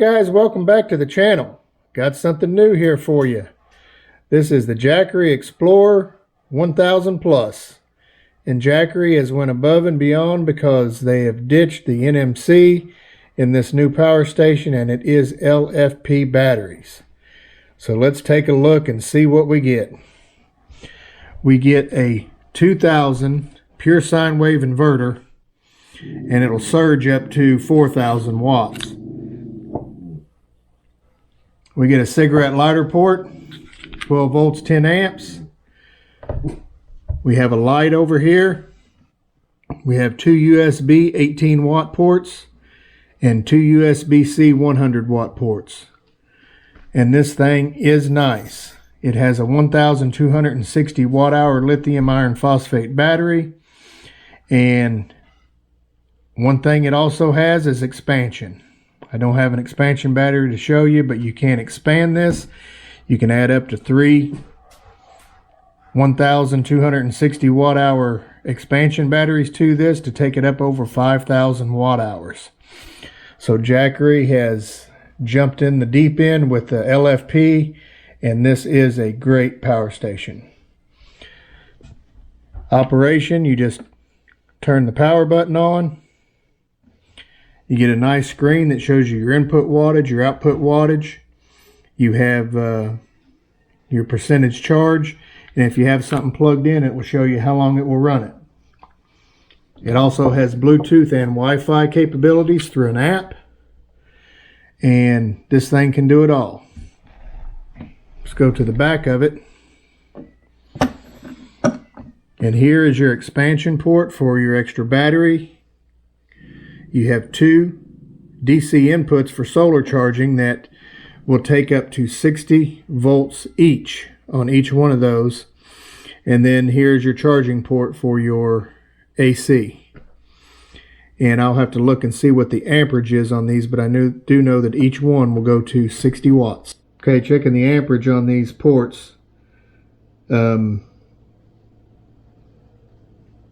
guys, welcome back to the channel. Got something new here for you. This is the Jakery Explorer 1000 Plus. And Jackery has went above and beyond because they have ditched the NMC in this new power station, and it is LFP batteries. So let's take a look and see what we get. We get a 2000 pure sine wave inverter, and it'll surge up to 4,000 watts. We get a cigarette lighter port, 12 volts, 10 amps. We have a light over here. We have two USB 18 watt ports and two USB-C 100 watt ports. And this thing is nice. It has a 1260 watt hour lithium iron phosphate battery. And one thing it also has is expansion. I don't have an expansion battery to show you, but you can expand this. You can add up to 3 1260 watt hour expansion batteries to this to take it up over 5,000 watt hours. So Jackery has jumped in the deep end with the LFP, and this is a great power station. Operation, you just turn the power button on. You get a nice screen that shows you your input wattage, your output wattage. You have your percentage charge, and if you have something plugged in, it will show you how long it will run it. It also has Bluetooth and Wi-Fi capabilities through an app, and this thing can do it all. Let's go to the back of it. And here is your expansion port for your extra battery. You have two DC inputs for solar charging that will take up to 60 volts each on each one of those. And then here's your charging port for your AC. And I'll have to look and see what the amperage is on these, but I do know that each one will go to 60 watts. Okay, checking the amperage on these ports. You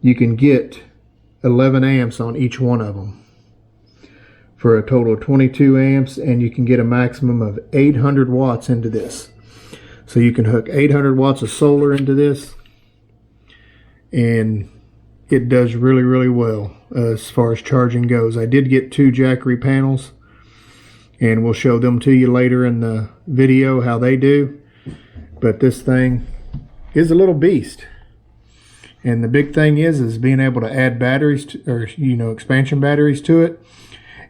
can get 11 amps on each one of them, for a total of 22 amps, and you can get a maximum of 800 watts into this. So you can hook 800 watts of solar into this, and it does really, really well as far as charging goes. I did get two Jackery panels, and we'll show them to you later in the video how they do. But this thing is a little beast. And the big thing is being able to add batteries to, or expansion batteries to it.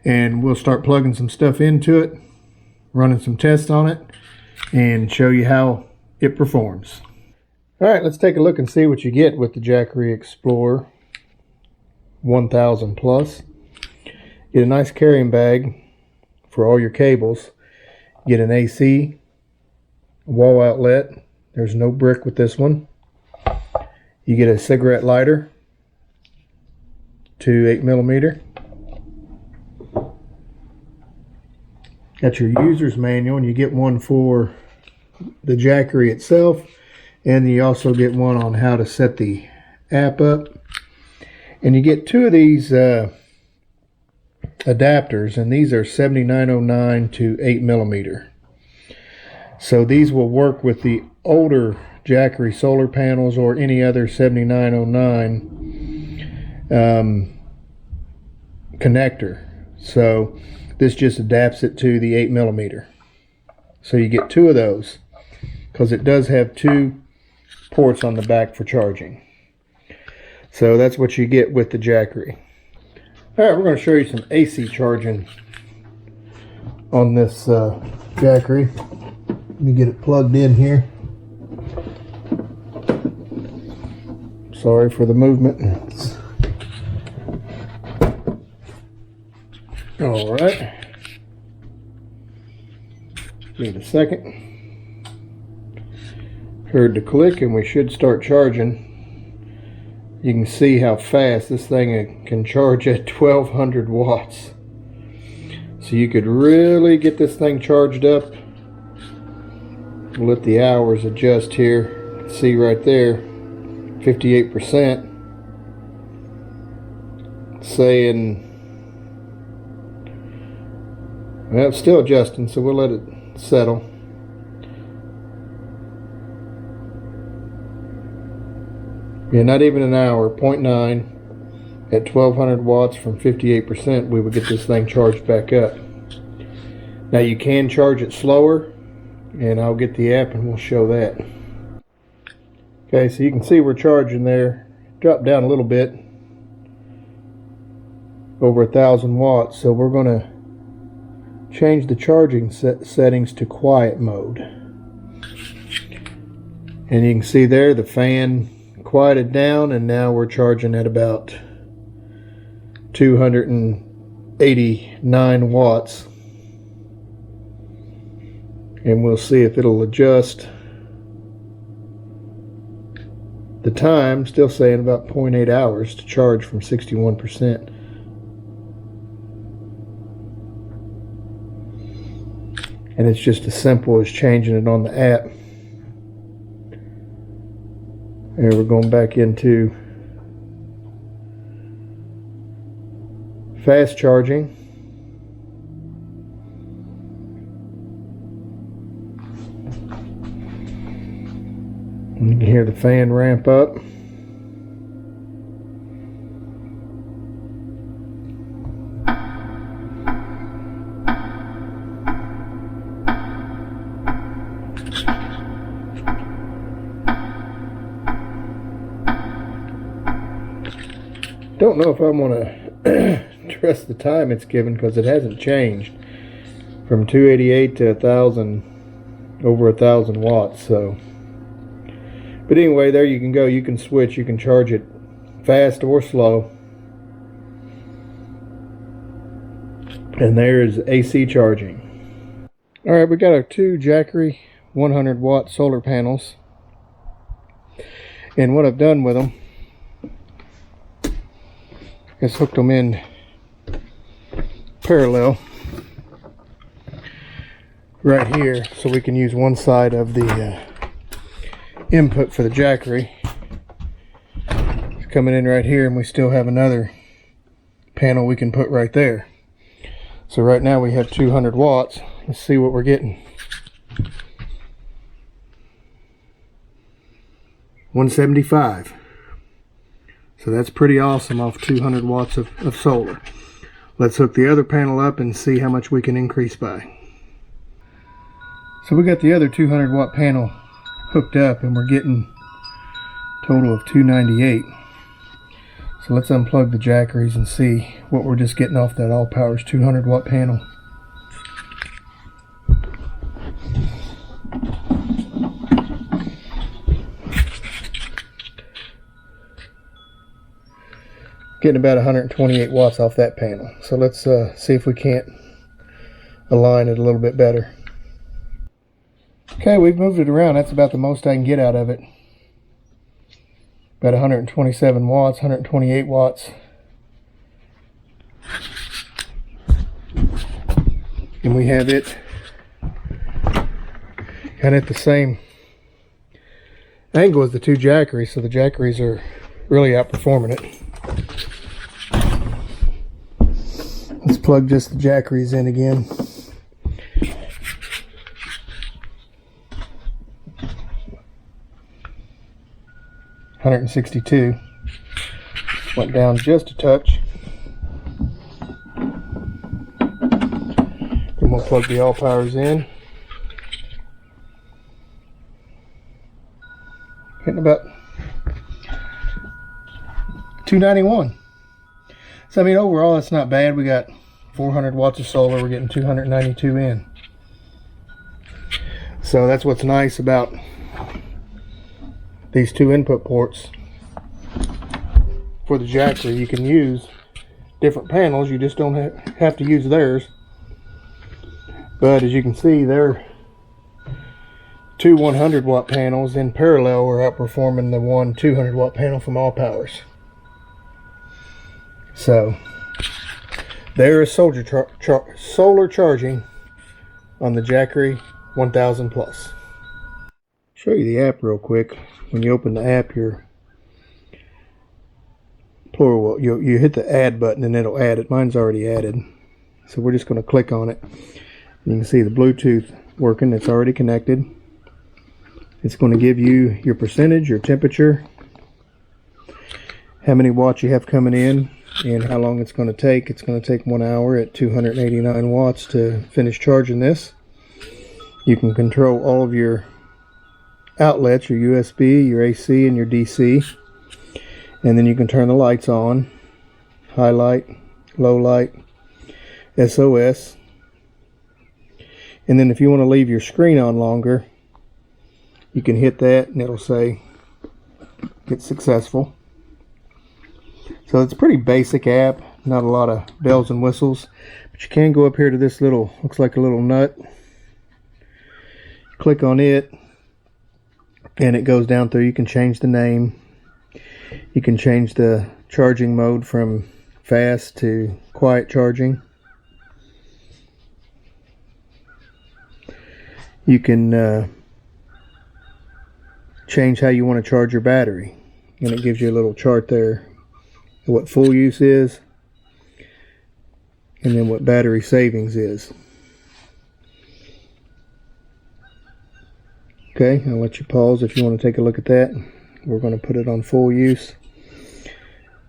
And we'll start plugging some stuff into it, running some tests on it, and show you how it performs. Alright, let's take a look and see what you get with the Jakery Explorer 1000 Plus. Get a nice carrying bag for all your cables. Get an AC, wall outlet. There's no brick with this one. You get a cigarette lighter, 2 8mm. Got your user's manual, and you get one for the Jackery itself, and you also get one on how to set the app up. And you get two of these adapters, and these are 7909 to 8mm. So these will work with the older Jackery solar panels or any other 7909 connector. So this just adapts it to the 8mm. So you get two of those, because it does have two ports on the back for charging. So that's what you get with the Jackery. Alright, we're going to show you some AC charging on this Jackery. Let me get it plugged in here. Sorry for the movement. Alright. Give it a second. Heard the click, and we should start charging. You can see how fast this thing can charge at 1200 watts. So you could really get this thing charged up. We'll let the hours adjust here. See right there, 58%. Saying Well, it's still adjusting, so we'll let it settle. Yeah, not even an hour, 0.9 at 1200 watts from 58%, we would get this thing charged back up. Now you can charge it slower, and I'll get the app and we'll show that. Okay, so you can see we're charging there. Dropped down a little bit, over 1,000 watts. So we're going to change the charging settings to quiet mode. And you can see there the fan quieted down, and now we're charging at about 289 watts. And we'll see if it'll adjust the time. Still saying about 0.8 hours to charge from 61%. And it's just as simple as changing it on the app. Here we're going back into fast charging. You can hear the fan ramp up. Don't know if I want to trust the time it's given, because it hasn't changed from 288 to 1,000, over 1,000 watts. So, but anyway, there you can go. You can switch. You can charge it fast or slow. And there's AC charging. All right, we got our two Jackery 100 watt solar panels. And what I've done with them is hooked them in parallel right here, so we can use one side of the input for the Jackery. It's coming in right here, and we still have another panel we can put right there. So right now we have 200 watts. Let's see what we're getting. 175. So that's pretty awesome off 200 watts of solar. Let's hook the other panel up and see how much we can increase by. So we got the other 200 watt panel hooked up, and we're getting a total of 298. So let's unplug the Jackeries and see what we're just getting off that All Powers 200 watt panel. Getting about 128 watts off that panel. So let's see if we can't align it a little bit better. Okay, we've moved it around. That's about the most I can get out of it. About 127 watts, 128 watts. And we have it kind of at the same angle as the two Jackeries, so the Jackeries are really outperforming it. Let's plug just the Jackeries in again. $162. Went down just a touch. Then we'll plug the All Powers in. Getting about 291. So I mean, overall it's not bad. We got 400 watts of solar. We're getting 292 in. So that's what's nice about these two input ports for the Jackery. You can use different panels. You just don't have to use theirs. But as you can see, they're two 100 watt panels in parallel are outperforming the one 200 watt panel from All Powers. So there is solar charging on the Jackery 1000 Plus. Show you the app real quick. When you open the app, your plural, you hit the add button and it'll add it. Mine's already added. So we're just going to click on it. You can see the Bluetooth working. It's already connected. It's going to give you your percentage, your temperature, how many watts you have coming in, and how long it's going to take. It's going to take 1 hour at 289 watts to finish charging this. You can control all of your outlets, your USB, your AC, and your DC. And then you can turn the lights on, highlight, low light, SOS. And then if you want to leave your screen on longer, you can hit that and it'll say it's successful. So it's a pretty basic app, not a lot of bells and whistles, but you can go up here to this little, looks like a little nut. Click on it and it goes down through. You can change the name. You can change the charging mode from fast to quiet charging. You can change how you want to charge your battery, and it gives you a little chart there of what full use is and then what battery savings is. Okay, I'll let you pause if you want to take a look at that. We're going to put it on full use.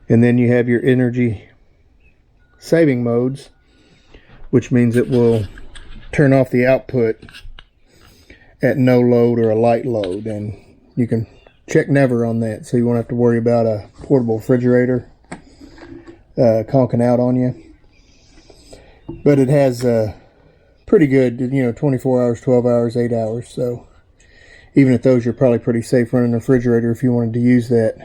And then you have your energy saving modes, which means it will turn off the output at no load or a light load, and you can check never on that, so you won't have to worry about a portable refrigerator conking out on you. But it has pretty good, 24 hours, 12 hours, 8 hours, so even at those you're probably pretty safe running a refrigerator if you wanted to use that.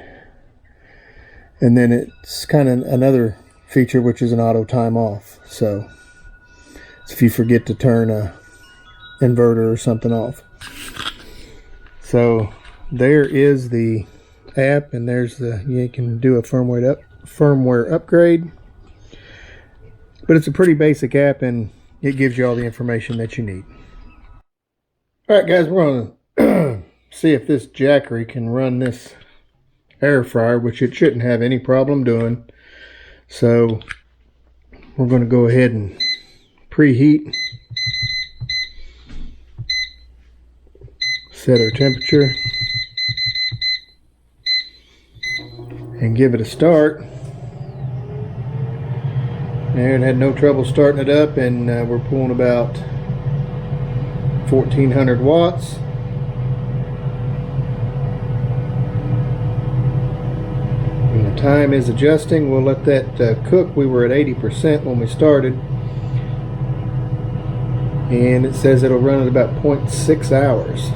And then it's kind of another feature, which is an auto time off, so if you forget to turn a inverter or something off. So there is the app, and there's you can do a firmware upgrade, but it's a pretty basic app and it gives you all the information that you need. Alright guys, we're going to see if this Jackery can run this air fryer, which it shouldn't have any problem doing. So we're going to go ahead and preheat, set our temperature, and give it a start. And had no trouble starting it up, and we're pulling about 1400 watts. And the time is adjusting. We'll let that cook. We were at 80% when we started, and it says it'll run at about 0.6 hours.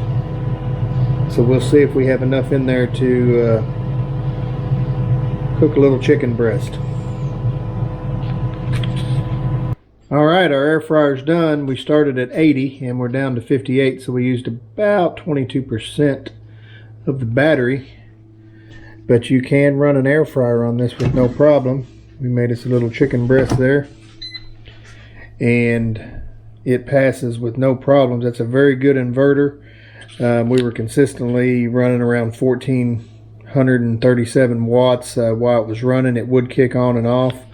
So we'll see if we have enough in there to cook a little chicken breast. Alright, our air fryer's done. We started at 80 and we're down to 58, so we used about 22% of the battery. But you can run an air fryer on this with no problem. We made us a little chicken breast there, and it passes with no problems. That's a very good inverter. We were consistently running around 1437 watts while it was running. It would kick on and off.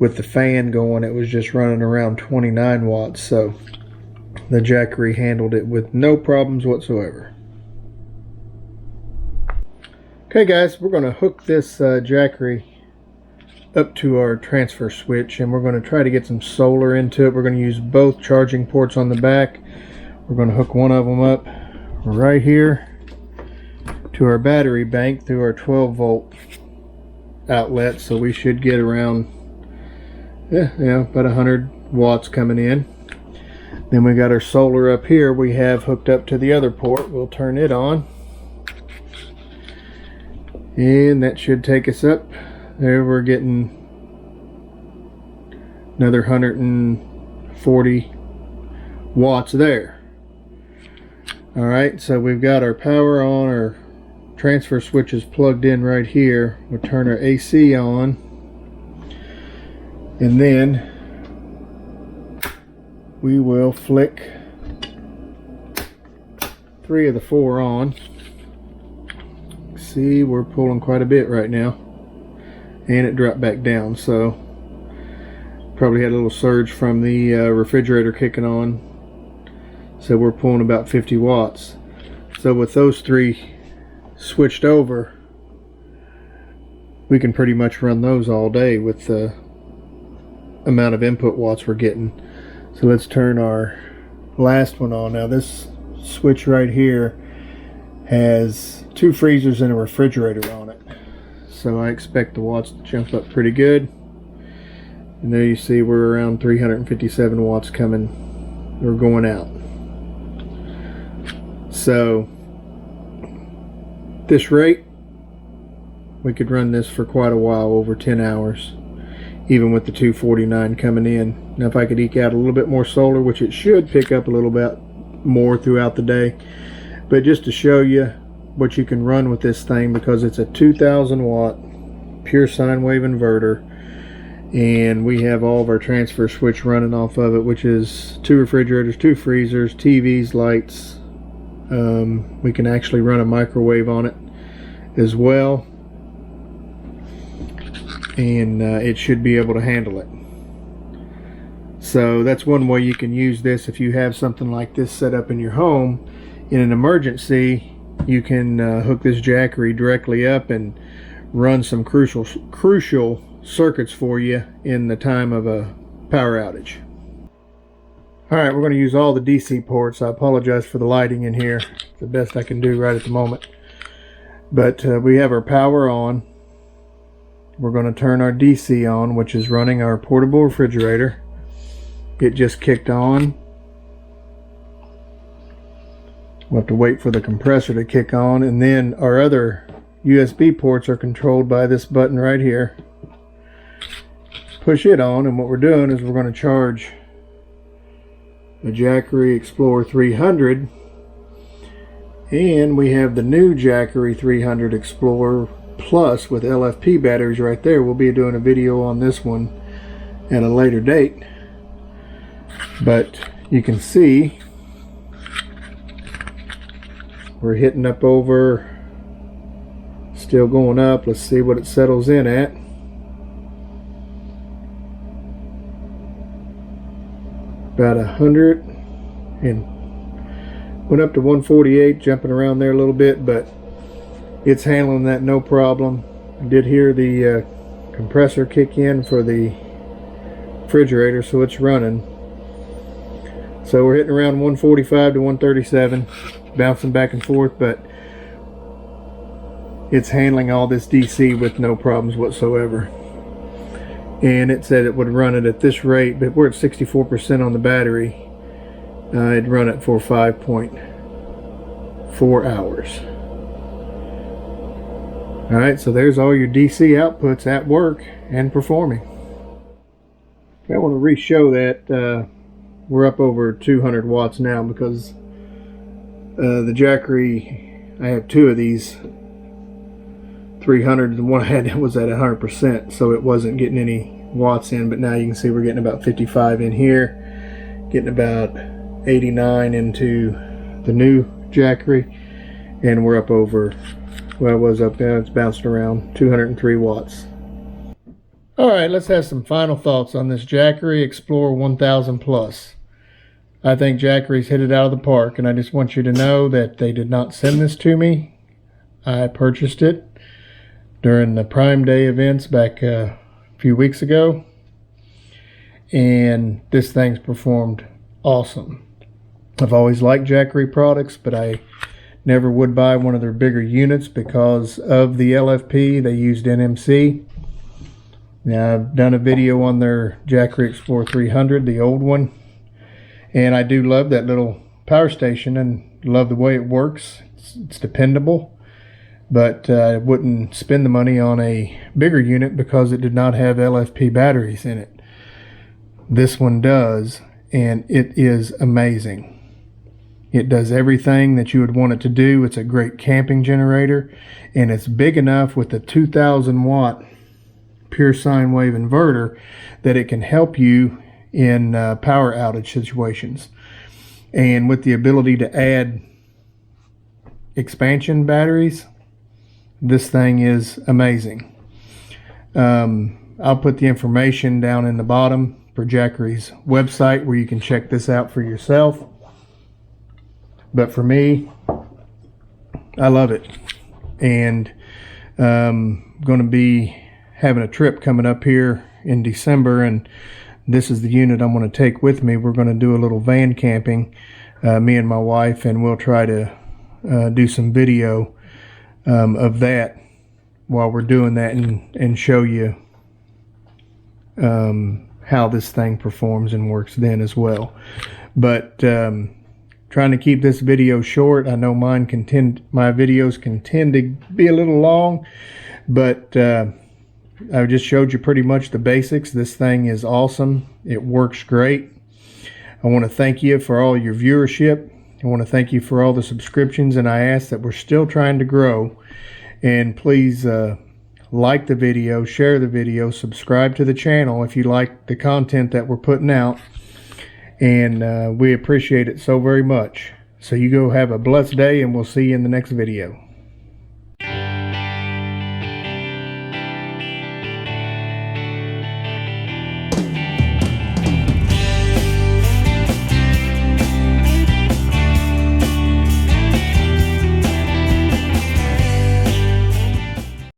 With the fan going, it was just running around 29 watts. So the Jackery handled it with no problems whatsoever. Okay guys, we're going to hook this Jackery up to our transfer switch, and we're going to try to get some solar into it. We're going to use both charging ports on the back. We're going to hook one of them up right here to our battery bank through our 12 volt outlet, so we should get around about 100 watts coming in. Then we got our solar up here we have hooked up to the other port. We'll turn it on, and that should take us up there. We're getting another 140 watts there. Alright, so we've got our power on, our transfer switch is plugged in right here. We'll turn our AC on, and then we will flick 3 of the 4 on. See, we're pulling quite a bit right now, and it dropped back down. So Probably had a little surge from the refrigerator kicking on. So we're pulling about 50 watts. So with those three switched over, we can pretty much run those all day with the amount of input watts we're getting. So let's turn our last one on. Now this switch right here has 2 freezers and a refrigerator on it. So I expect the watts to jump up pretty good. And there you see we're around 357 watts coming or going out. So this rate, we could run this for quite a while, over 10 hours, even with the 249 coming in. Now if I could eke out a little bit more solar, which it should pick up a little bit more throughout the day, but just to show you what you can run with this thing, because it's a 2000 watt pure sine wave inverter, and we have all of our transfer switch running off of it, which is 2 refrigerators, 2 freezers, TVs, lights. We can actually run a microwave on it as well, and it should be able to handle it. So that's one way you can use this. If you have something like this set up in your home, in an emergency, you can hook this Jackery directly up and run some crucial circuits for you in the time of a power outage. Alright, we're going to use all the DC ports. I apologize for the lighting in here. It's the best I can do right at the moment. But we have our power on. We're going to turn our DC on, which is running our portable refrigerator. It just kicked on. We'll have to wait for the compressor to kick on, and then our other USB ports are controlled by this button right here. Push it on, and what we're doing is we're going to charge the Jakery Explorer 300, and we have the new Jackery 300 Explorer Plus with LFP batteries right there. We'll be doing a video on this one at a later date, but you can see we're hitting up over, still going up. Let's see what it settles in at. About 100, and went up to 148, jumping around there a little bit, but it's handling that no problem. I did hear the compressor kick in for the refrigerator, so it's running. So we're hitting around 145 to 137, bouncing back and forth, but it's handling all this DC with no problems whatsoever. And it said it would run it at this rate, but we're at 64% on the battery. It'd run it for 5.4 hours. Alright, so there's all your DC outputs at work and performing. I want to re-show that we're up over 200 watts now, because the Jackery, I have 2 of these 300s, and one I had was at 100%, so it wasn't getting any watts in, but now you can see we're getting about 55 in here, getting about 89 into the new Jackery, and we're up over, well, it was up there, it's bounced around 203 watts. Alright, let's have some final thoughts on this Jakery Explorer 1000 Plus. I think Jackery's hit it out of the park, and I just want you to know that they did not send this to me. I purchased it during the Prime Day events back a few weeks ago, and this thing's performed awesome. I've always liked Jackery products, but I never would buy one of their bigger units because of the LFP. They used NMC. Now, I've done a video on their Jackery Explorer 300, the old one, and I do love that little power station and love the way it works. It's dependable. But I wouldn't spend the money on a bigger unit because it did not have LFP batteries in it. This one does, and it is amazing. It does everything that you would want it to do. It's a great camping generator, and it's big enough with the 2000 watt pure sine wave inverter that it can help you in power outage situations. And with the ability to add expansion batteries, this thing is amazing. I'll put the information down in the bottom for Jackery's website where you can check this out for yourself. But for me, I love it. And going to be having a trip coming up here in December, and this is the unit I'm going to take with me. We're going to do a little van camping, me and my wife, and we'll try to do some video of that while we're doing that, and show you how this thing performs and works then as well. But trying to keep this video short. I know my videos can tend to be a little long, but I just showed you pretty much the basics. This thing is awesome. It works great. I want to thank you for all your viewership. I want to thank you for all the subscriptions, and I ask that we're still trying to grow. And please like the video, share the video, subscribe to the channel if you like the content that we're putting out. And we appreciate it so very much. So you go have a blessed day, and we'll see you in the next video.